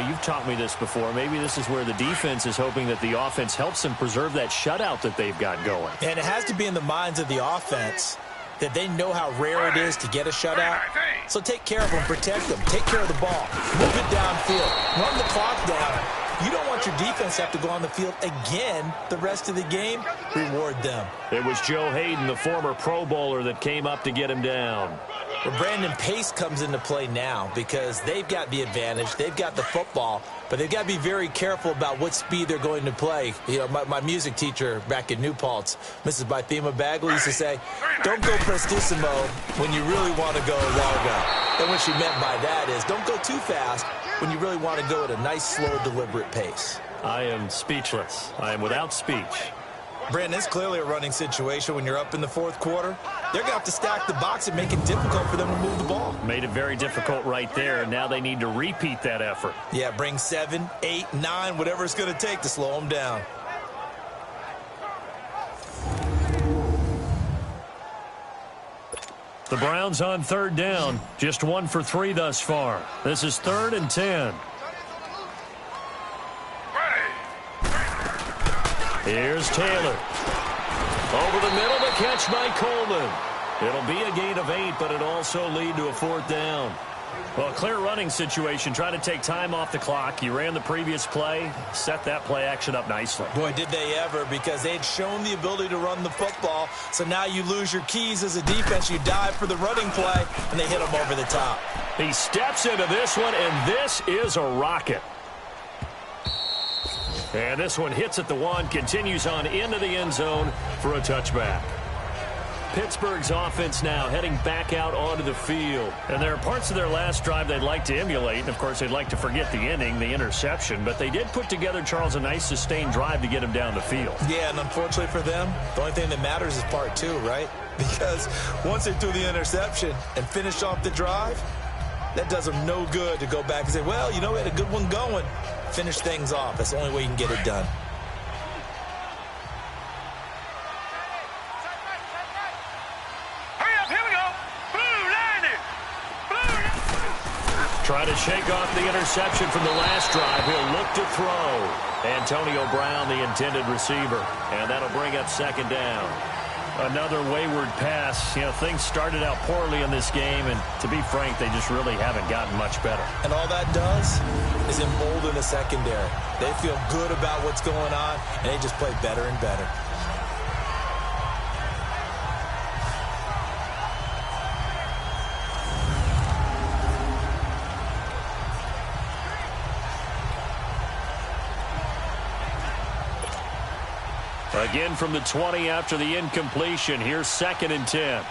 Speaker 2: you've taught me this before. Maybe this is where the defense is hoping that the offense helps them preserve that shutout that they've got going.
Speaker 3: And it has to be in the minds of the offense that they know how rare it is to get a shutout. So take care of them, protect them, take care of the ball, move it downfield, run the clock down. You don't want your defense to have to go on the field again the rest of the game. Reward them.
Speaker 2: It was Joe Hayden, the former Pro Bowler, that came up to get him down.
Speaker 3: Well, Brandon, pace comes into play now because they've got the advantage. They've got the football, but they've got to be very careful about what speed they're going to play. You know, my music teacher back in New Paltz, Mrs. Bythema Bagley, used to say, don't go prestissimo when you really want to go largo. And what she meant by that is don't go too fast when you really want to go at a nice, slow, deliberate pace.
Speaker 2: I am speechless. I am without speech.
Speaker 3: Brandon, it's clearly a running situation when you're up in the fourth quarter. They're going to have to stack the box and make it difficult for them to move the ball.
Speaker 2: Made it very difficult right there, and now they need to repeat that effort.
Speaker 3: Yeah, bring 7, 8, 9, whatever it's going to take to slow them down.
Speaker 2: The Browns on third down, just 1 for 3 thus far. This is 3rd and 10. Here's Taylor. Over the middle, the catch by Coleman. It'll be a gain of 8, but it'll also lead to a 4th down. Well, a clear running situation. Try to take time off the clock. You ran the previous play, set that play action up nicely.
Speaker 3: Boy, did they ever, because they'd shown the ability to run the football. So now you lose your keys as a defense. You dive for the running play, and they hit him over the top.
Speaker 2: He steps into this one, and this is a rocket. And this one hits at the 1, continues on into the end zone for a touchback. Pittsburgh's offense now heading back out onto the field. And there are parts of their last drive they'd like to emulate. And, of course, they'd like to forget the inning, the interception. But they did put together, Charles, a nice sustained drive to get him down the field.
Speaker 3: Yeah, and unfortunately for them, the only thing that matters is part 2, right? Because once they threw the interception and finished off the drive, that does them no good to go back and say, well, you know, we had a good one going. Finish things off. That's the only way you can get it done.
Speaker 4: Hurry up, here we go. Blue, line it. Blue.
Speaker 2: Try to shake off the interception from the last drive. He'll look to throw. Antonio Brown, the intended receiver. And that'll bring up 2nd down. Another wayward pass. You know, things started out poorly in this game, and to be frank, they just really haven't gotten much better.
Speaker 3: And all that does is embolden the secondary. They feel good about what's going on, and they just play better and better.
Speaker 2: Again from the 20 after the incompletion. Here's 2nd and 10.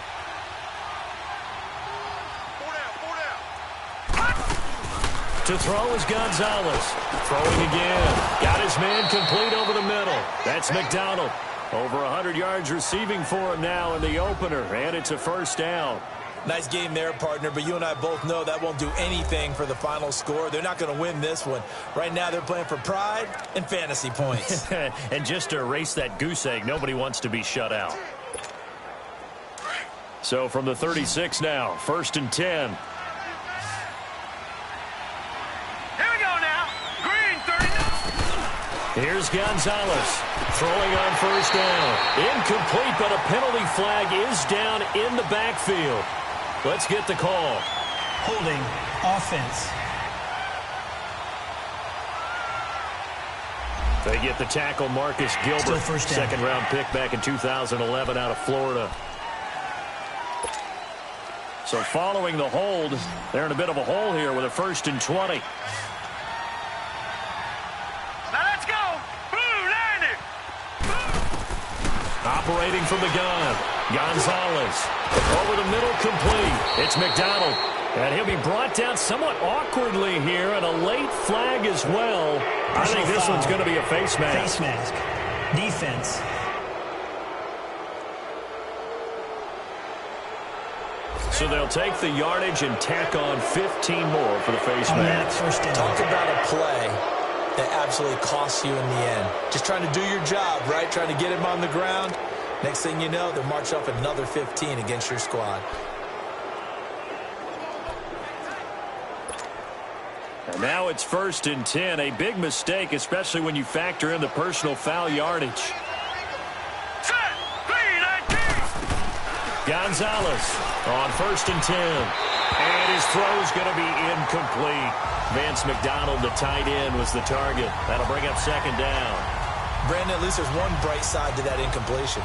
Speaker 2: To throw is Gonzalez. Throwing again. Got his man complete over the middle. That's McDonald. Over 100 yards receiving for him now in the opener, and it's a 1st down.
Speaker 3: Nice game there, partner, but you and I both know that won't do anything for the final score. They're not going to win this one. Right now they're playing for pride and fantasy points.
Speaker 2: And just to erase that goose egg, nobody wants to be shut out. So from the 36 now, 1st and 10.
Speaker 4: Here we go now. Green, 39.
Speaker 2: Here's Gonzalez throwing on 1st down. Incomplete, but a penalty flag is down in the backfield. Let's get the call.
Speaker 1: Holding offense.
Speaker 2: They get the tackle, Marcus Gilbert, 2nd-round pick back in 2011 out of Florida. So following the hold, they're in a bit of a hole here with a 1st and 20.
Speaker 4: Now let's go. Blue, line it.
Speaker 2: Operating from the gun, Gonzalez. Over the middle, complete. It's McDonald. And he'll be brought down somewhat awkwardly here, and a late flag as well. I think this one's going to be a face mask.
Speaker 1: Face mask. Defense.
Speaker 2: So they'll take the yardage and tack on 15 more for the face mask.
Speaker 3: Talk about a play that absolutely costs you in the end. Just trying to do your job, right? Trying to get him on the ground. Next thing you know, they'll march off another 15 against your squad.
Speaker 2: And now it's 1st and 10. A big mistake, especially when you factor in the personal foul yardage.
Speaker 4: Set. Green, 19.
Speaker 2: Gonzalez on 1st and 10. And his throw's going to be incomplete. Vance McDonald, the tight end, was the target. That'll bring up 2nd down.
Speaker 3: Brandon, at least there's one bright side to that incompletion.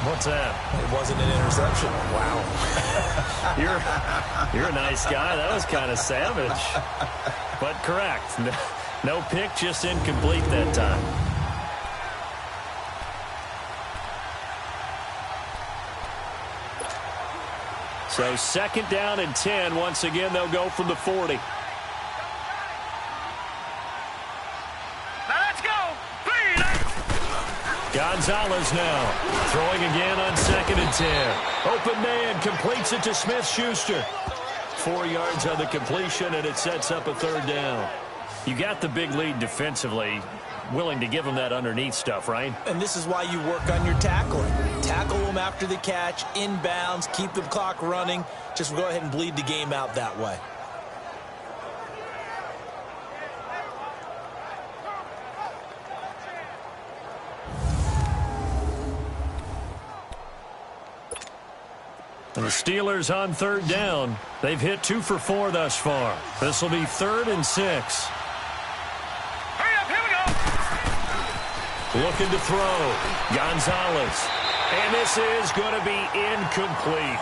Speaker 2: What's that?
Speaker 3: It wasn't an interception. Wow.
Speaker 2: You're a nice guy. That was kind of savage. But correct. No pick, just incomplete that time. So 2nd down and 10. Once again, they'll go from the 40. Gonzalez now. Throwing again on 2nd and 10. Open man completes it to Smith-Schuster. 4 yards on the completion, and it sets up a 3rd down. You got the big lead defensively. Willing to give them that underneath stuff, right?
Speaker 3: And this is why you work on your tackling. Tackle them after the catch, inbounds, keep the clock running. Just go ahead and bleed the game out that way.
Speaker 2: And the Steelers on 3rd down. They've hit 2 for 4 thus far. This will be 3rd and 6. Looking to throw. Gonzalez. And this is going to be incomplete.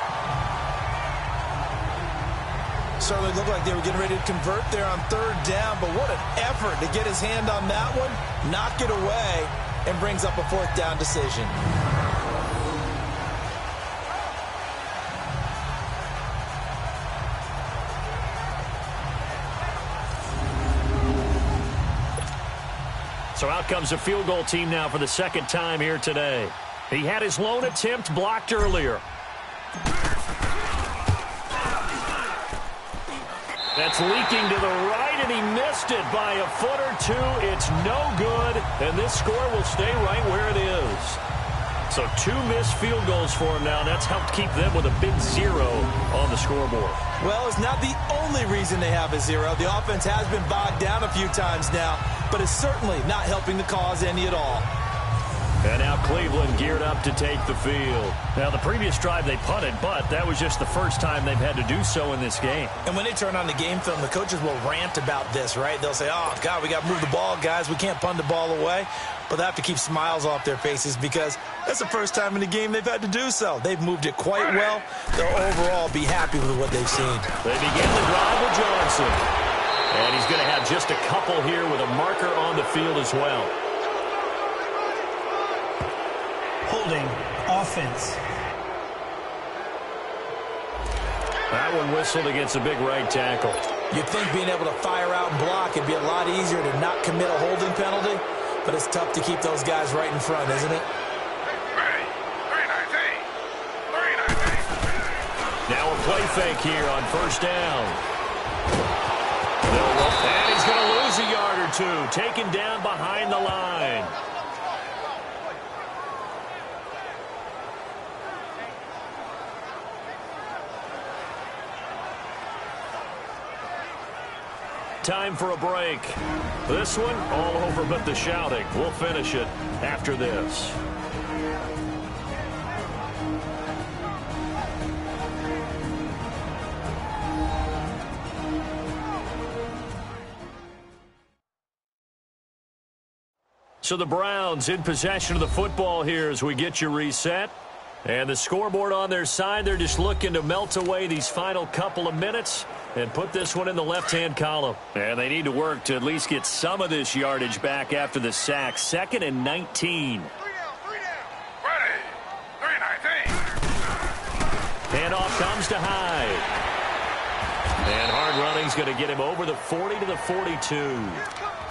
Speaker 3: Certainly looked like they were getting ready to convert there on 3rd down, but what an effort to get his hand on that one, knock it away, and brings up a 4th down decision.
Speaker 2: So out comes a field goal team now for the 2nd time here today. He had his lone attempt blocked earlier. That's leaking to the right, and he missed it by a foot or 2. It's no good, and this score will stay right where it is. So 2 missed field goals for him now. That's helped keep them with a big 0 on the scoreboard.
Speaker 3: Well, it's not the only reason they have a 0. The offense has been bogged down a few times now, but it's certainly not helping the cause any at all.
Speaker 2: And now Cleveland geared up to take the field. Now, the previous drive they punted, but that was just the first time they've had to do so in this game.
Speaker 3: And when they turn on the game film, the coaches will rant about this, right? They'll say, oh, God, we got to move the ball, guys. We can't punt the ball away. But they have to keep smiles off their faces because that's the first time in the game they've had to do so. They've moved it quite well. They'll overall be happy with what they've seen.
Speaker 2: They begin the drive with Johnson. And he's going to have just a couple here with a marker on the field as well.
Speaker 1: Holding offense.
Speaker 2: That one whistled against a big right tackle.
Speaker 3: You'd think being able to fire out and block would be a lot easier to not commit a holding penalty, but it's tough to keep those guys right in front, isn't it?
Speaker 2: Now a play fake here on 1st down. And he's going to lose a yard or 2, taken down behind the line. Time for a break. This one all over but the shouting. We'll finish it after this. So the Browns in possession of the football here as we get you reset. And the scoreboard on their side, they're just looking to melt away these final couple of minutes and put this one in the left-hand column. And they need to work to at least get some of this yardage back after the sack. 2nd and 19. Handoff comes to Hyde. And hard running's going to get him over the 40 to the 42.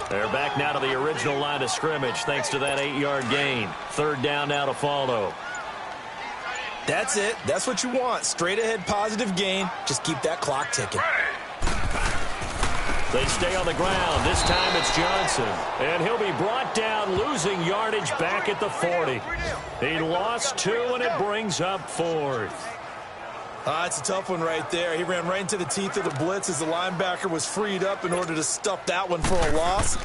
Speaker 2: They're back now to the original line of scrimmage thanks to that 8-yard gain. 3rd down now to follow.
Speaker 3: That's it. That's what you want. Straight ahead positive gain. Just keep that clock ticking.
Speaker 2: They stay on the ground. This time it's Johnson. And he'll be brought down, losing yardage back at the 40. He lost 2, and it brings up 4th.
Speaker 3: It's a tough one right there. He ran right into the teeth of the blitz as the linebacker was freed up in order to stuff that one for a loss.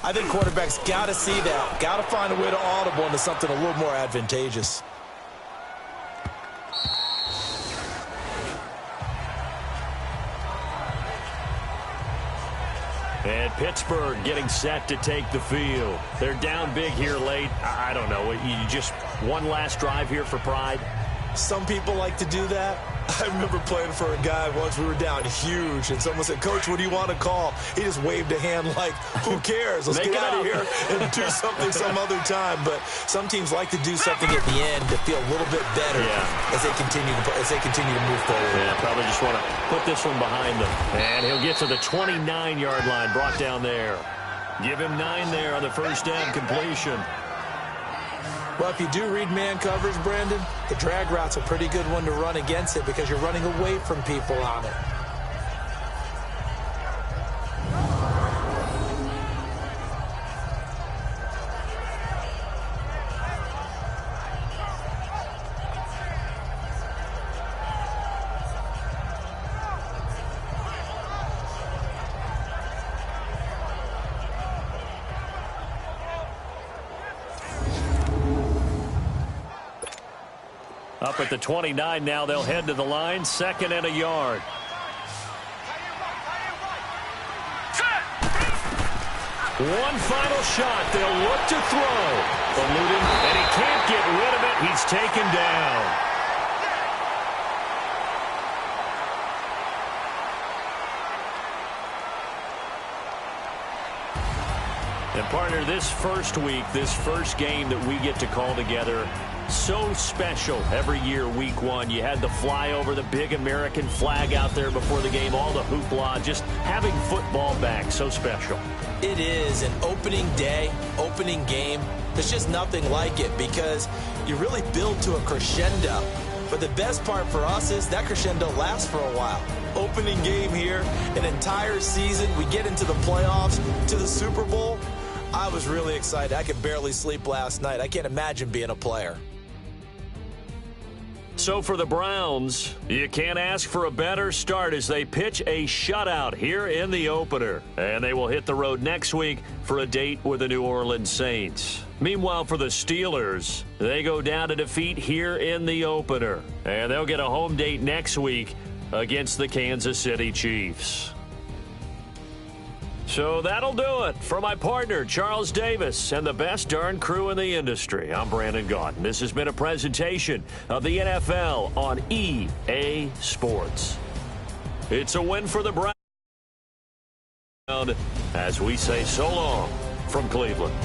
Speaker 3: I think quarterbacks got to see that. Got to find a way to audible into something a little more advantageous.
Speaker 2: And Pittsburgh getting set to take the field. They're down big here late. I don't know. You just one last drive here for pride?
Speaker 3: Some people like to do that. I remember playing for a guy once. We were down huge, and someone said, "Coach, what do you want to call?" He just waved a hand like, who cares? Let's get out of here and do something some other time. But some teams like to do something at the end to feel a little bit better as they continue to move forward.
Speaker 2: Yeah, probably just want to put this one behind them. And he'll get to the 29-yard line, brought down there. Give him 9 there on the 1st down completion.
Speaker 3: Well, if you do read man coverage, Brandon, the drag route's a pretty good one to run against it because you're running away from people on it.
Speaker 2: Up at the 29 now, they'll head to the line, 2nd and a yard. One final shot. They'll look to throw. Eluding, and he can't get rid of it. He's taken down. And partner, this first week, this first game that we get to call together, so special every year, week 1. You had the flyover, the big American flag out there before the game, all the hoopla, just having football back, so special.
Speaker 3: It is an opening day, opening game. There's just nothing like it because you really build to a crescendo. But the best part for us is that crescendo lasts for a while. Opening game here, an entire season. We get into the playoffs, to the Super Bowl. I was really excited. I could barely sleep last night. I can't imagine being a player.
Speaker 2: So for the Browns, you can't ask for a better start as they pitch a shutout here in the opener. And they will hit the road next week for a date with the New Orleans Saints. Meanwhile, for the Steelers, they go down to defeat here in the opener. And they'll get a home date next week against the Kansas City Chiefs. So that'll do it. For my partner, Charles Davis, and the best darn crew in the industry, I'm Brandon Gaudin. This has been a presentation of the NFL on EA Sports. It's a win for the Browns as we say so long from Cleveland.